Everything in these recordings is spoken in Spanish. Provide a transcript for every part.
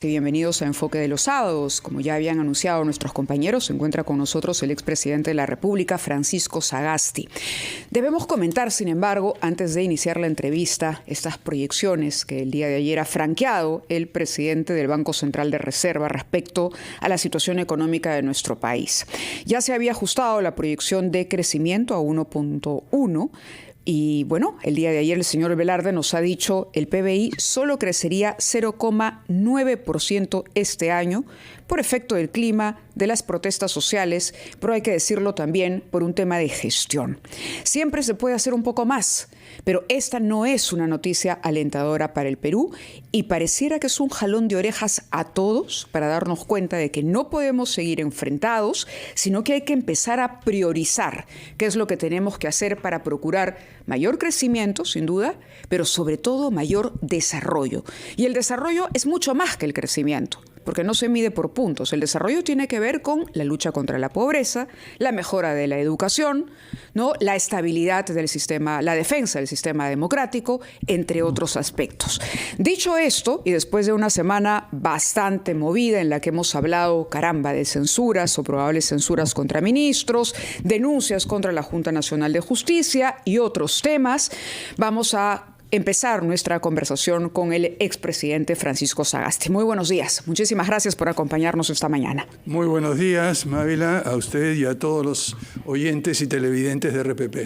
Bienvenidos a Enfoque de los Sábados. Como ya habían anunciado nuestros compañeros, se encuentra con nosotros el expresidente de la República, Francisco Sagasti. Debemos comentar, sin embargo, antes de iniciar la entrevista, estas proyecciones que el día de ayer ha franqueado el presidente del Banco Central de Reserva respecto a la situación económica de nuestro país. Ya se había ajustado la proyección de crecimiento a 1.1%. Y bueno, el día de ayer el señor Velarde nos ha dicho el PBI solo crecería 0,9% este año por efecto del clima, de las protestas sociales, pero hay que decirlo también por un tema de gestión. Siempre se puede hacer un poco más, pero esta no es una noticia alentadora para el Perú y pareciera que es un jalón de orejas a todos para darnos cuenta de que no podemos seguir enfrentados, sino que hay que empezar a priorizar qué es lo que tenemos que hacer para procurar mayor crecimiento, sin duda, pero sobre todo mayor desarrollo. Y el desarrollo es mucho más que el crecimiento, porque no se mide por puntos. El desarrollo tiene que ver con la lucha contra la pobreza, la mejora de la educación, ¿no? La estabilidad del sistema, la defensa del sistema democrático, entre otros aspectos. Dicho esto, y después de una semana bastante movida en la que hemos hablado, de censuras o probables censuras contra ministros, denuncias contra la Junta Nacional de Justicia y otros temas, vamos a empezar nuestra conversación con el expresidente Francisco Sagasti. Muy buenos días. Muchísimas gracias por acompañarnos esta mañana. Muy buenos días, Mávila, a usted y a todos los oyentes y televidentes de RPP.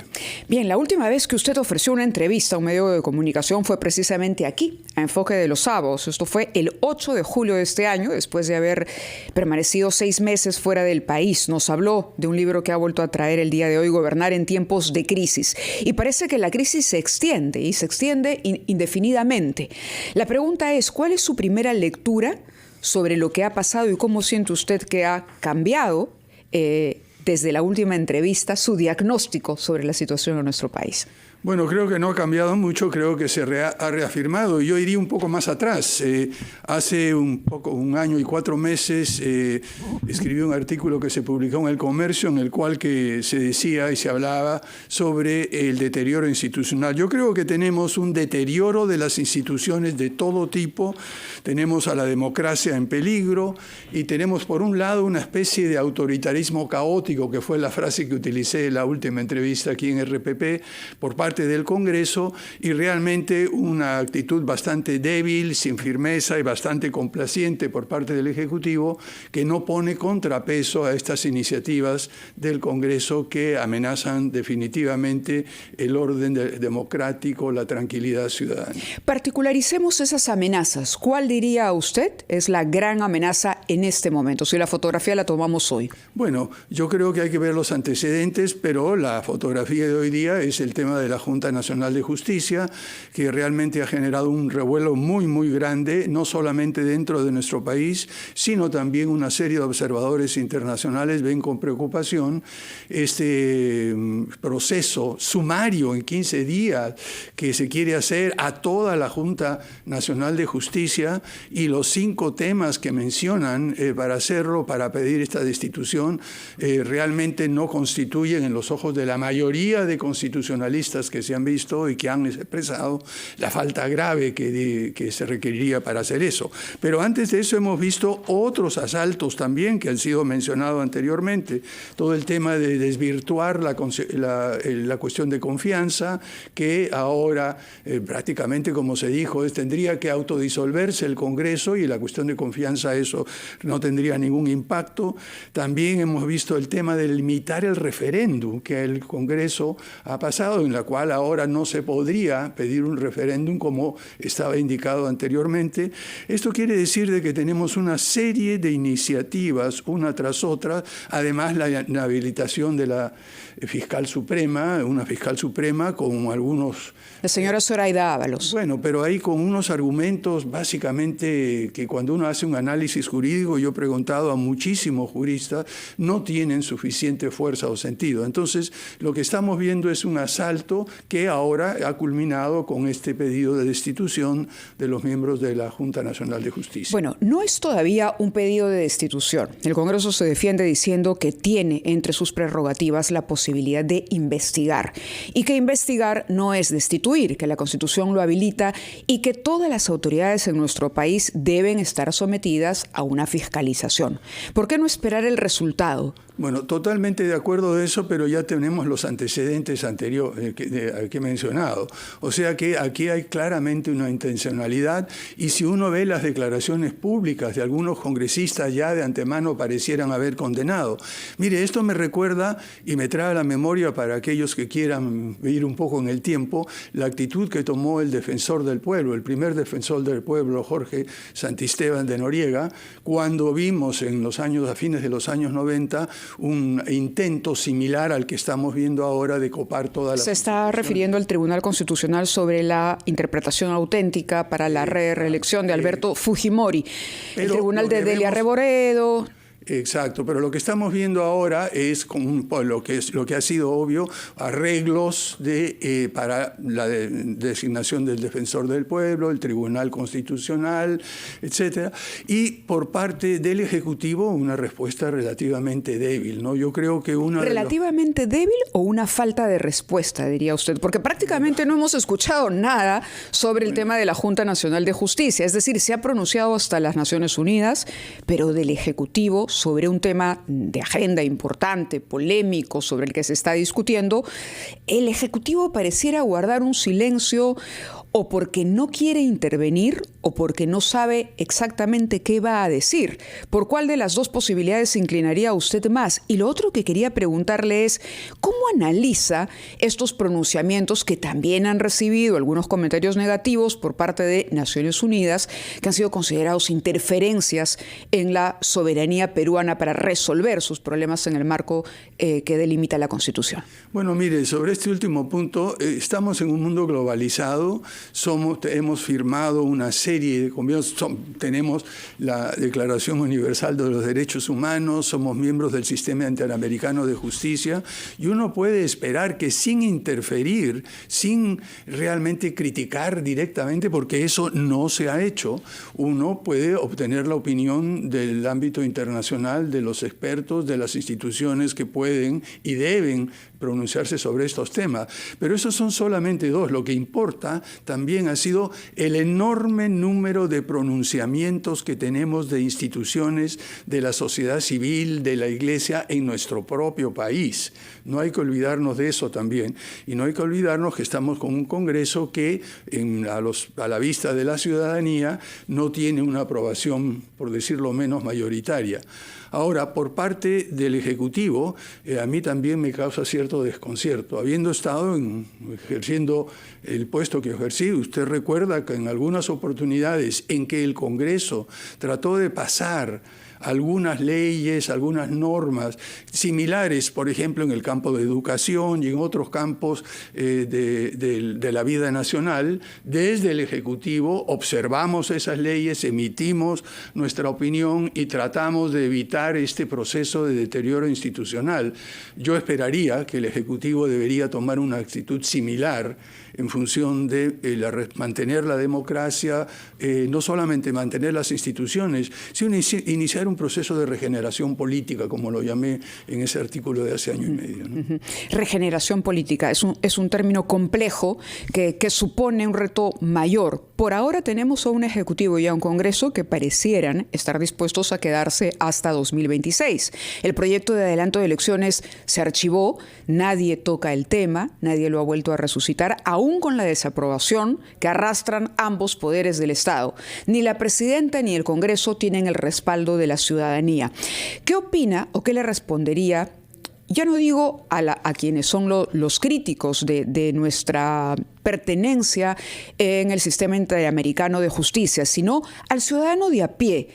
Bien, la última vez que usted ofreció una entrevista a un medio de comunicación fue precisamente aquí, a Enfoque de los Sábados. Esto fue el 8 de julio de este año, después de haber permanecido 6 meses fuera del país. Nos habló de un libro que ha vuelto a traer el día de hoy, Gobernar en tiempos de crisis. Y parece que la crisis se extiende indefinidamente. La pregunta es, ¿cuál es su primera lectura sobre lo que ha pasado y cómo siente usted que ha cambiado desde la última entrevista su diagnóstico sobre la situación en nuestro país? Bueno, creo que no ha cambiado mucho, creo que se ha reafirmado. Yo iría un poco más atrás. Hace un año y 4 meses escribí un artículo que se publicó en El Comercio en el cual que se decía y se hablaba sobre el deterioro institucional. Yo creo que tenemos un deterioro de las instituciones de todo tipo. Tenemos a la democracia en peligro y tenemos por un lado una especie de autoritarismo caótico, que fue la frase que utilicé en la última entrevista aquí en RPP, por parte del Congreso, y realmente una actitud bastante débil, sin firmeza y bastante complaciente por parte del Ejecutivo, que no pone contrapeso a estas iniciativas del Congreso que amenazan definitivamente el orden democrático, la tranquilidad ciudadana. Particularicemos esas amenazas. ¿Cuál diría usted es la gran amenaza en este momento, si la fotografía la tomamos hoy? Bueno, yo creo que hay que ver los antecedentes, pero la fotografía de hoy día es el tema de la Junta Nacional de Justicia, que realmente ha generado un revuelo muy, muy grande, no solamente dentro de nuestro país, sino también una serie de observadores internacionales ven con preocupación este proceso sumario en 15 días que se quiere hacer a toda la Junta Nacional de Justicia, y los 5 temas que mencionan para hacerlo, para pedir esta destitución, realmente no constituyen en los ojos de la mayoría de constitucionalistas que se han visto y que han expresado la falta grave que se requeriría para hacer eso. Pero antes de eso hemos visto otros asaltos también que han sido mencionados anteriormente. Todo el tema de desvirtuar la cuestión de confianza, que ahora prácticamente, como se dijo, tendría que autodisolverse el Congreso, y la cuestión de confianza eso no tendría ningún impacto. También hemos visto el tema de limitar el referéndum que el Congreso ha pasado, en la cual ahora no se podría pedir un referéndum como estaba indicado anteriormente. Esto quiere decir de que tenemos una serie de iniciativas una tras otra, además la inhabilitación de la fiscal suprema, una fiscal suprema con algunos... La señora Zoraida Ábalos. Bueno, pero ahí con unos argumentos básicamente que cuando uno hace un análisis jurídico, yo he preguntado a muchísimos juristas, no tienen suficiente fuerza o sentido. Entonces, lo que estamos viendo es un asalto proceso que ahora ha culminado con este pedido de destitución de los miembros de la Junta Nacional de Justicia. Bueno, no es todavía un pedido de destitución. El Congreso se defiende diciendo que tiene entre sus prerrogativas la posibilidad de investigar y que investigar no es destituir, que la Constitución lo habilita y que todas las autoridades en nuestro país deben estar sometidas a una fiscalización. ¿Por qué no esperar el resultado? Bueno, totalmente de acuerdo de eso, pero ya tenemos los antecedentes anteriores que he mencionado. O sea que aquí hay claramente una intencionalidad, y si uno ve las declaraciones públicas de algunos congresistas ya de antemano parecieran haber condenado. Mire, esto me recuerda y me trae a la memoria, para aquellos que quieran ir un poco en el tiempo, la actitud que tomó el defensor del pueblo, el primer defensor del pueblo, Jorge Santisteban de Noriega, cuando vimos a fines de los años 90, un intento similar al que estamos viendo ahora de copar toda la... Se está refiriendo al Tribunal Constitucional sobre la interpretación auténtica para la reelección de Alberto Fujimori. El Tribunal de Delia Reboredo... Exacto, pero lo que estamos viendo ahora es lo que ha sido obvio, arreglos para la designación del defensor del pueblo, el Tribunal Constitucional, etcétera, y por parte del Ejecutivo una respuesta relativamente débil, ¿no? Yo creo que ¿Relativamente débil o una falta de respuesta, diría usted? Porque prácticamente no hemos escuchado nada sobre el tema de la Junta Nacional de Justicia, es decir, se ha pronunciado hasta las Naciones Unidas, pero del Ejecutivo sobre un tema de agenda importante, polémico, sobre el que se está discutiendo, el Ejecutivo pareciera guardar un silencio, o porque no quiere intervenir o porque no sabe exactamente qué va a decir. ¿Por cuál de las dos posibilidades se inclinaría usted más? Y lo otro que quería preguntarle es, ¿cómo analiza estos pronunciamientos que también han recibido algunos comentarios negativos por parte de Naciones Unidas, que han sido considerados interferencias en la soberanía peruana para resolver sus problemas en el marco que delimita la Constitución? Bueno, mire, sobre este último punto, estamos en un mundo globalizado. Hemos firmado una serie de convenios, tenemos la Declaración Universal de los Derechos Humanos, somos miembros del Sistema Interamericano de Justicia, y uno puede esperar que sin interferir, sin realmente criticar directamente, porque eso no se ha hecho, uno puede obtener la opinión del ámbito internacional, de los expertos, de las instituciones que pueden y deben pronunciarse sobre estos temas. Pero esos son solamente dos. Lo que importa también ha sido el enorme número de pronunciamientos que tenemos de instituciones de la sociedad civil, de la Iglesia en nuestro propio país. No hay que olvidarnos de eso también. Y no hay que olvidarnos que estamos con un Congreso que a la vista de la ciudadanía no tiene una aprobación, por decirlo menos, mayoritaria. Ahora, por parte del Ejecutivo, a mí también me causa cierto desconcierto. Habiendo estado ejerciendo el puesto que ejercí, usted recuerda que en algunas oportunidades en que el Congreso trató de pasar algunas leyes, algunas normas similares, por ejemplo, en el campo de educación y en otros campos de la vida nacional, desde el Ejecutivo observamos esas leyes, emitimos nuestra opinión y tratamos de evitar este proceso de deterioro institucional. Yo esperaría que el Ejecutivo debería tomar una actitud similar en función de mantener la democracia, no solamente mantener las instituciones, sino iniciar un proceso de regeneración política, como lo llamé en ese artículo de hace año y medio, ¿no? Regeneración política es un término complejo que supone un reto mayor. Por ahora tenemos a un Ejecutivo y a un Congreso que parecieran estar dispuestos a quedarse hasta 2026. El proyecto de adelanto de elecciones se archivó, nadie toca el tema, nadie lo ha vuelto a resucitar, aún con la desaprobación que arrastran ambos poderes del Estado. Ni la presidenta ni el Congreso tienen el respaldo de la ciudadanía. ¿Qué opina o qué le respondería? Ya no digo a quienes son los críticos de nuestra pertenencia en el sistema interamericano de justicia, sino al ciudadano de a pie,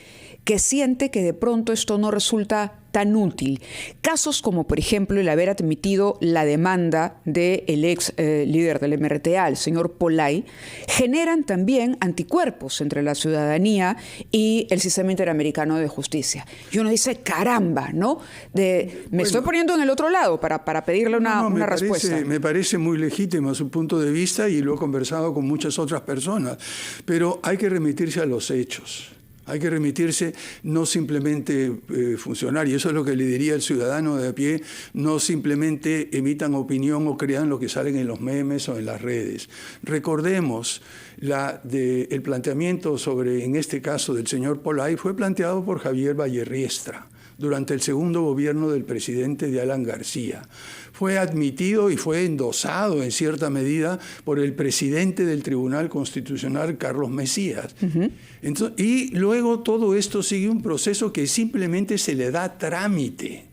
que siente que de pronto esto no resulta tan útil. Casos como, por ejemplo, el haber admitido la demanda del ex líder del MRTA, el señor Polay, generan también anticuerpos entre la ciudadanía y el sistema interamericano de justicia. Y uno dice, caramba, ¿no? Me estoy poniendo en el otro lado para pedirle una respuesta. Me parece muy legítimo su punto de vista y lo he conversado con muchas otras personas, pero hay que remitirse a los hechos. Hay que remitirse, no simplemente funcionar, y eso es lo que le diría al ciudadano de a pie, no simplemente emitan opinión o crean lo que salen en los memes o en las redes. Recordemos, el planteamiento sobre, en este caso del señor Polay, fue planteado por Javier Vallerriestra durante el segundo gobierno del presidente de Alan García. Fue admitido y fue endosado en cierta medida por el presidente del Tribunal Constitucional, Carlos Mesías. Entonces, y luego todo esto sigue un proceso que simplemente se le da trámite.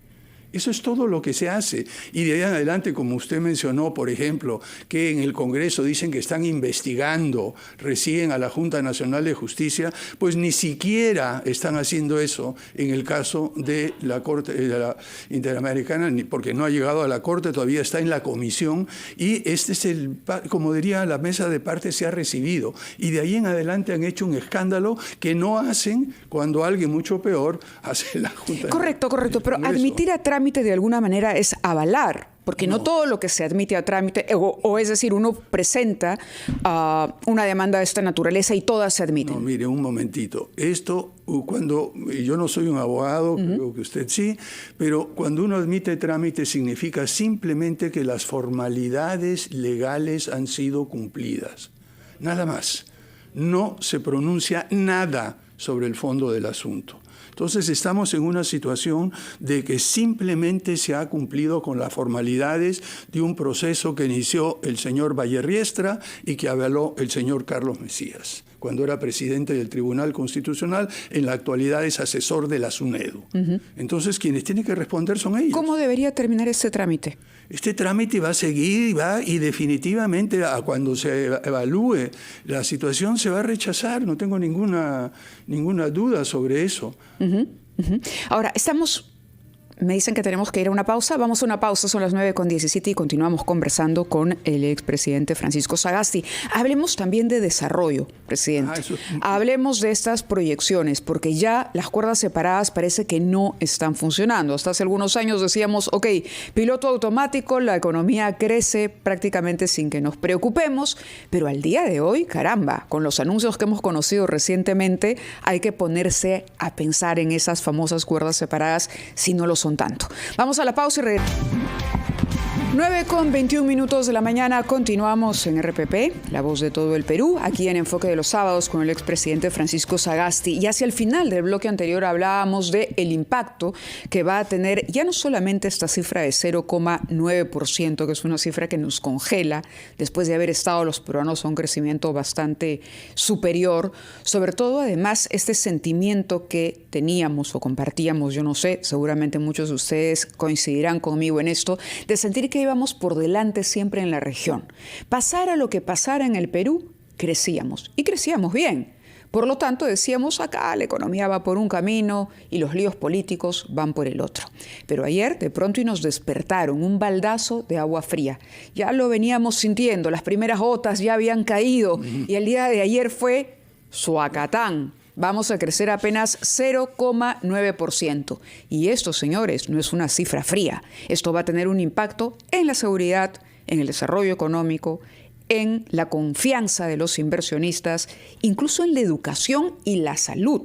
Eso es todo lo que se hace. Y de ahí en adelante, como usted mencionó, por ejemplo, que en el Congreso dicen que están investigando recién a la Junta Nacional de Justicia, pues ni siquiera están haciendo eso en el caso de la Corte de la Interamericana, porque no ha llegado a la Corte, todavía está en la comisión, y este es como diría, la mesa de partes se ha recibido. Y de ahí en adelante han hecho un escándalo que no hacen cuando alguien mucho peor hace la Junta. Correcto, pero admitir a trámite de alguna manera es avalar, porque no todo lo que se admite a trámite, o es decir, uno presenta una demanda de esta naturaleza y todas se admiten. No, mire, un momentito. Esto, yo no soy un abogado, creo que usted sí, pero cuando uno admite trámite significa simplemente que las formalidades legales han sido cumplidas. Nada más. No se pronuncia nada sobre el fondo del asunto. Entonces estamos en una situación de que simplemente se ha cumplido con las formalidades de un proceso que inició el señor Vallerriestra y que avaló el señor Carlos Mesías, cuando era presidente del Tribunal Constitucional, en la actualidad es asesor de la SUNEDU. Entonces quienes tienen que responder son ellos. ¿Cómo debería terminar este trámite? Este trámite va a seguir y definitivamente cuando se evalúe la situación se va a rechazar, no tengo ninguna duda sobre eso. Ahora, me dicen que tenemos que ir a una pausa. Vamos a una pausa, son las 9:17 y continuamos conversando con el expresidente Francisco Sagasti. Hablemos también de desarrollo, presidente. Hablemos de estas proyecciones, porque ya las cuerdas separadas parece que no están funcionando. Hasta hace algunos años decíamos, ok, piloto automático, la economía crece prácticamente sin que nos preocupemos, pero al día de hoy, caramba, con los anuncios que hemos conocido recientemente, hay que ponerse a pensar en esas famosas cuerdas separadas si no lo son tanto. Vamos a la pausa y regresamos. 9:21 de la mañana, continuamos en RPP, la voz de todo el Perú, aquí en Enfoque de los Sábados con el expresidente Francisco Sagasti. Y hacia el final del bloque anterior hablábamos del impacto que va a tener ya no solamente esta cifra de 0,9%, que es una cifra que nos congela después de haber estado los peruanos a un crecimiento bastante superior, sobre todo además este sentimiento que teníamos o compartíamos, yo no sé, seguramente muchos de ustedes coincidirán conmigo en esto, de sentir que íbamos por delante siempre en la región. Pasara lo que pasara en el Perú, crecíamos y crecíamos bien. Por lo tanto, decíamos, acá la economía va por un camino y los líos políticos van por el otro. Pero ayer, de pronto, y nos despertaron un baldazo de agua fría. Ya lo veníamos sintiendo, las primeras gotas ya habían caído y el día de ayer fue Suacatán. Vamos a crecer apenas 0,9%. Y esto, señores, no es una cifra fría. Esto va a tener un impacto en la seguridad, en el desarrollo económico, en la confianza de los inversionistas, incluso en la educación y la salud.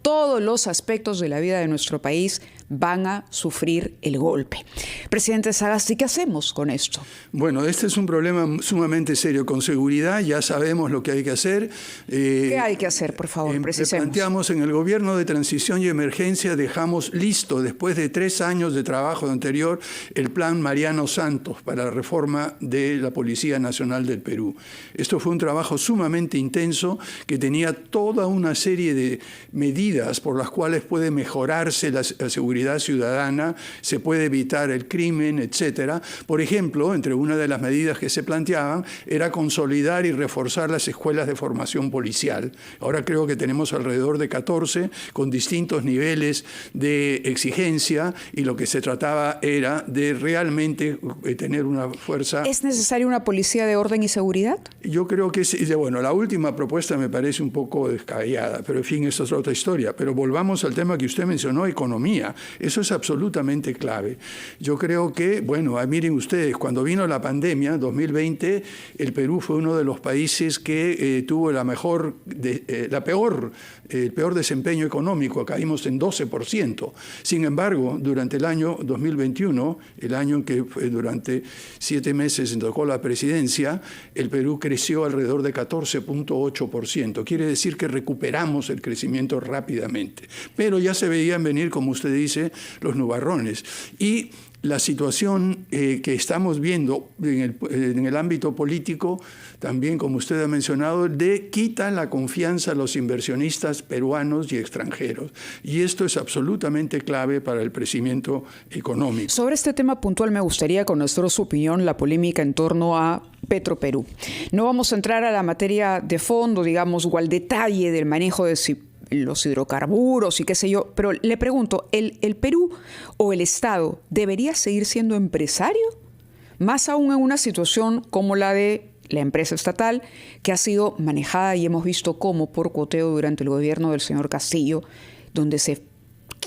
Todos los aspectos de la vida de nuestro país van a sufrir el golpe. Presidente Sagasti, ¿qué hacemos con esto? Bueno, este es un problema sumamente serio. Con seguridad ya sabemos lo que hay que hacer. ¿Qué hay que hacer, por favor? Precisemos. Planteamos en el gobierno de transición y emergencia, dejamos listo, después de 3 años de trabajo anterior, el plan Mariano Santos para la reforma de la Policía Nacional del Perú. Esto fue un trabajo sumamente intenso que tenía toda una serie de medidas por las cuales puede mejorarse la seguridad ciudadana, se puede evitar el crimen, etcétera. Por ejemplo, entre una de las medidas que se planteaban era consolidar y reforzar las escuelas de formación policial. Ahora creo que tenemos alrededor de 14 con distintos niveles de exigencia, y lo que se trataba era de realmente tener una fuerza. ¿Es necesaria una policía de orden y seguridad? Yo creo que sí. Bueno, la última propuesta me parece un poco descabellada, pero en fin, eso es otra historia. Pero volvamos al tema que usted mencionó, economía. Eso es absolutamente clave. Yo creo que, bueno, miren ustedes, cuando vino la pandemia, 2020, el Perú fue uno de los países que tuvo el peor desempeño económico, caímos en 12%. Sin embargo, durante el año 2021, el año en que durante 7 meses se tocó la presidencia, el Perú creció alrededor de 14.8%. Quiere decir que recuperamos el crecimiento rápidamente. Pero ya se veían venir, como usted dice, los nubarrones. Y la situación que estamos viendo en el ámbito político, también como usted ha mencionado, quita la confianza a los inversionistas peruanos y extranjeros. Y esto es absolutamente clave para el crecimiento económico. Sobre este tema puntual me gustaría conocer su opinión, la polémica en torno a Petroperú. No vamos a entrar a la materia de fondo, digamos, o al detalle del manejo de los hidrocarburos y qué sé yo, pero le pregunto, ¿el Perú o el Estado debería seguir siendo empresario? Más aún en una situación como la de la empresa estatal, que ha sido manejada y hemos visto cómo por cuoteo durante el gobierno del señor Castillo, donde se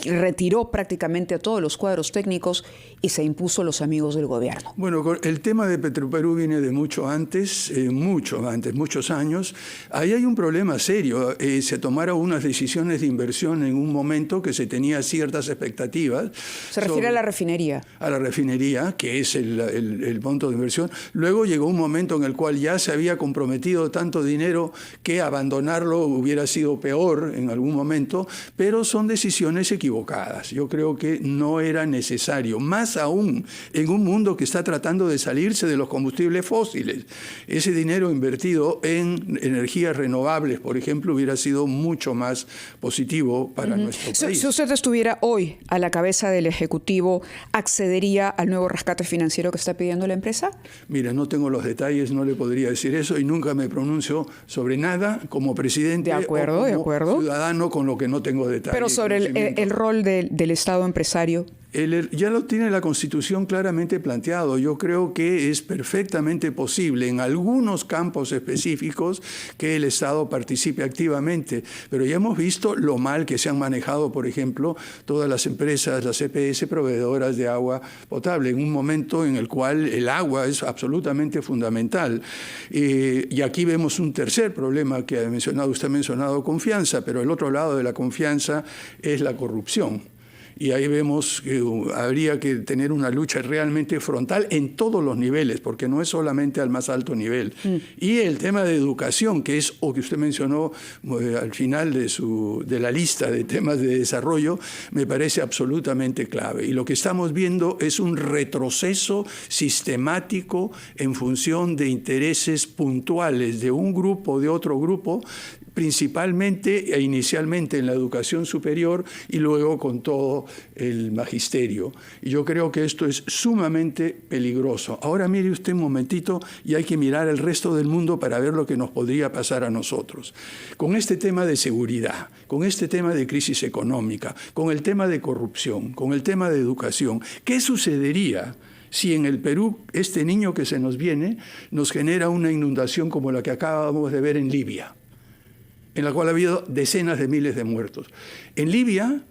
retiró prácticamente a todos los cuadros técnicos y se impuso a los amigos del gobierno. Bueno, el tema de Petroperú viene de muchos años. Ahí hay un problema serio. Se tomaron unas decisiones de inversión en un momento que se tenía ciertas expectativas. ¿Se refiere a la refinería? A la refinería, que es el monto de inversión. Luego llegó un momento en el cual ya se había comprometido tanto dinero que abandonarlo hubiera sido peor en algún momento, pero son decisiones equivocadas. Yo creo que no era necesario, más aún en un mundo que está tratando de salirse de los combustibles fósiles. Ese dinero invertido en energías renovables, por ejemplo, hubiera sido mucho más positivo para nuestro país. Si usted estuviera hoy a la cabeza del Ejecutivo, ¿accedería al nuevo rescate financiero que está pidiendo la empresa? Mira, no tengo los detalles, no le podría decir eso y nunca me pronuncio sobre nada como presidente o como ciudadano con lo que no tengo detalles. Pero sobre el rol del Estado empresario. Ya lo tiene la Constitución claramente planteado. Yo creo que es perfectamente posible en algunos campos específicos que el Estado participe activamente, pero ya hemos visto lo mal que se han manejado, por ejemplo, todas las empresas, las EPS proveedoras de agua potable, en un momento en el cual el agua es absolutamente fundamental. Y aquí vemos un tercer problema que usted ha mencionado confianza, pero el otro lado de la confianza es la corrupción. Y ahí vemos que habría que tener una lucha realmente frontal en todos los niveles, porque no es solamente al más alto nivel. Y el tema de educación, que es, o que usted mencionó al final de la lista de temas de desarrollo, me parece absolutamente clave. Y lo que estamos viendo es un retroceso sistemático en función de intereses puntuales de un grupo o de otro grupo, principalmente e inicialmente en la educación superior y luego con todo el magisterio. Y yo creo que esto es sumamente peligroso. Ahora mire usted un momentito y hay que mirar el resto del mundo para ver lo que nos podría pasar a nosotros. Con este tema de seguridad, con este tema de crisis económica, con el tema de corrupción, con el tema de educación, ¿qué sucedería si en el Perú este niño que se nos viene nos genera una inundación como la que acabamos de ver en Libia, en la cual ha habido decenas de miles de muertos? En Libia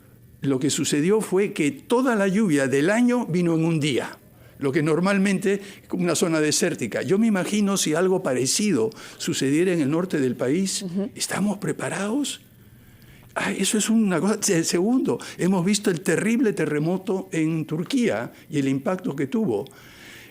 lo que sucedió fue que toda la lluvia del año vino en un día, lo que normalmente es una zona desértica. Yo me imagino si algo parecido sucediera en el norte del país. ¿Estamos preparados? Eso es una cosa. Segundo, hemos visto el terrible terremoto en Turquía y el impacto que tuvo.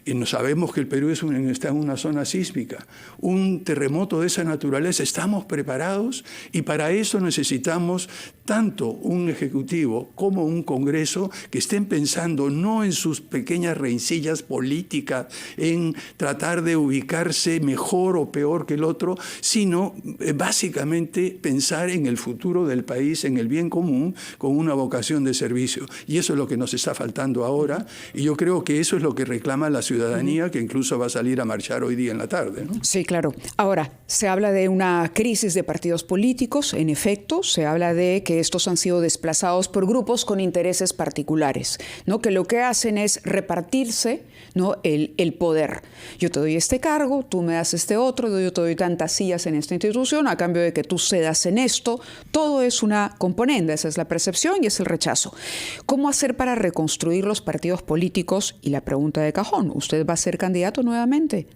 Y no sabemos que el Perú está en una zona sísmica. Un terremoto de esa naturaleza, ¿estamos preparados? Y para eso necesitamos tanto un Ejecutivo como un Congreso que estén pensando no en sus pequeñas rencillas políticas, en tratar de ubicarse mejor o peor que el otro, sino básicamente pensar en el futuro del país, en el bien común, con una vocación de servicio. Y eso es lo que nos está faltando ahora, y yo creo que eso es lo que reclama la ciudadanía, que incluso va a salir a marchar hoy día en la tarde, ¿no? Sí, claro. Ahora, se habla de una crisis de partidos políticos, en efecto, se habla de que estos han sido desplazados por grupos con intereses particulares, ¿no? Que lo que hacen es repartirse, ¿no? el poder. Yo te doy este cargo, tú me das este otro, yo te doy tantas sillas en esta institución a cambio de que tú cedas en esto. Todo es una componente, esa es la percepción y es el rechazo. ¿Cómo hacer para reconstruir los partidos políticos? Y la pregunta de cajón, ¿usted va a ser candidato nuevamente?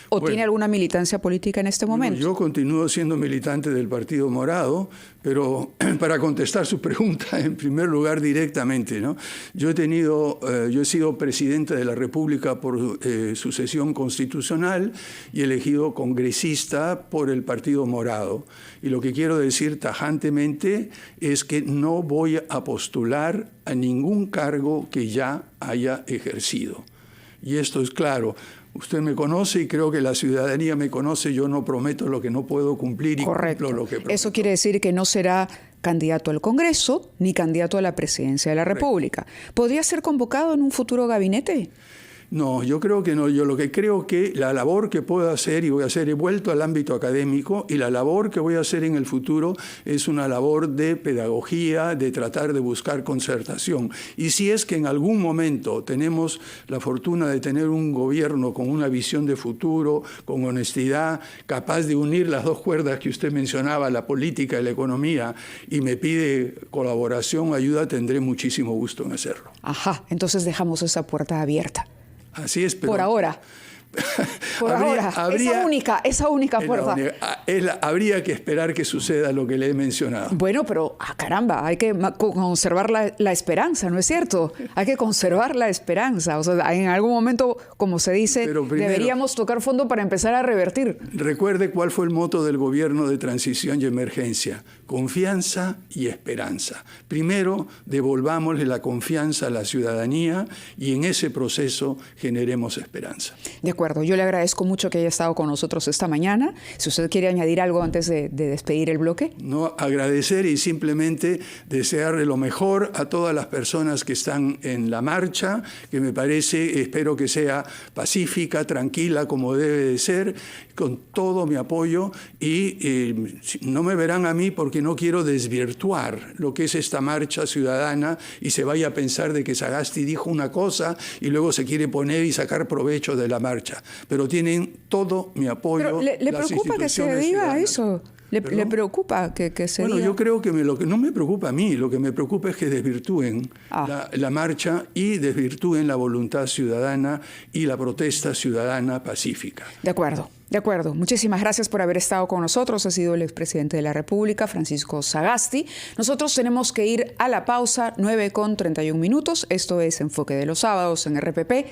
¿O tiene alguna militancia política en este momento? Yo continúo siendo militante del Partido Morado, pero para contestar su pregunta, en primer lugar, directamente, ¿no? Yo he sido presidente de la República por sucesión constitucional y elegido congresista por el Partido Morado. Y lo que quiero decir tajantemente es que no voy a postular a ningún cargo que ya haya ejercido. Y esto es claro. Usted me conoce y creo que la ciudadanía me conoce. Yo no prometo lo que no puedo cumplir y cumplo lo que prometo. Eso quiere decir que no será candidato al Congreso ni candidato a la presidencia de la República. ¿Podría ser convocado en un futuro gabinete? No, yo creo que no. Yo lo que creo que la labor que puedo hacer y voy a hacer, he vuelto al ámbito académico, y la labor que voy a hacer en el futuro es una labor de pedagogía, de tratar de buscar concertación. Y si es que en algún momento tenemos la fortuna de tener un gobierno con una visión de futuro, con honestidad, capaz de unir las dos cuerdas que usted mencionaba, la política y la economía, y me pide colaboración, ayuda, tendré muchísimo gusto en hacerlo. Ajá, entonces dejamos esa puerta abierta. Así es, pero... Por ahora. Por ahora. Esa única puerta. Habría que esperar que suceda lo que le he mencionado. Bueno, pero caramba, hay que conservar la esperanza, ¿no es cierto? Hay que conservar la esperanza. O sea, en algún momento, como se dice, primero, deberíamos tocar fondo para empezar a revertir. Recuerde cuál fue el moto del gobierno de transición y emergencia: confianza y esperanza. Primero, devolvámosle la confianza a la ciudadanía y en ese proceso generemos esperanza. De acuerdo, yo le agradezco mucho que haya estado con nosotros esta mañana. Si usted quiere añadir algo antes de despedir el bloque. No, agradecer y simplemente desearle lo mejor a todas las personas que están en la marcha, que me parece, espero que sea pacífica, tranquila, como debe de ser, con todo mi apoyo, y no me verán a mí porque no quiero desvirtuar lo que es esta marcha ciudadana y se vaya a pensar de que Sagasti dijo una cosa y luego se quiere poner y sacar provecho de la marcha. Pero tienen todo mi apoyo. Pero ¿le preocupa que se diga eso? ¿Le preocupa que se diga? Bueno, yo creo que lo que no me preocupa a mí, lo que me preocupa es que desvirtúen la marcha y desvirtúen la voluntad ciudadana y la protesta ciudadana pacífica. De acuerdo. De acuerdo. Muchísimas gracias por haber estado con nosotros. Ha sido el expresidente de la República, Francisco Sagasti. Nosotros tenemos que ir a la pausa, 9:31. Esto es Enfoque de los Sábados en RPP.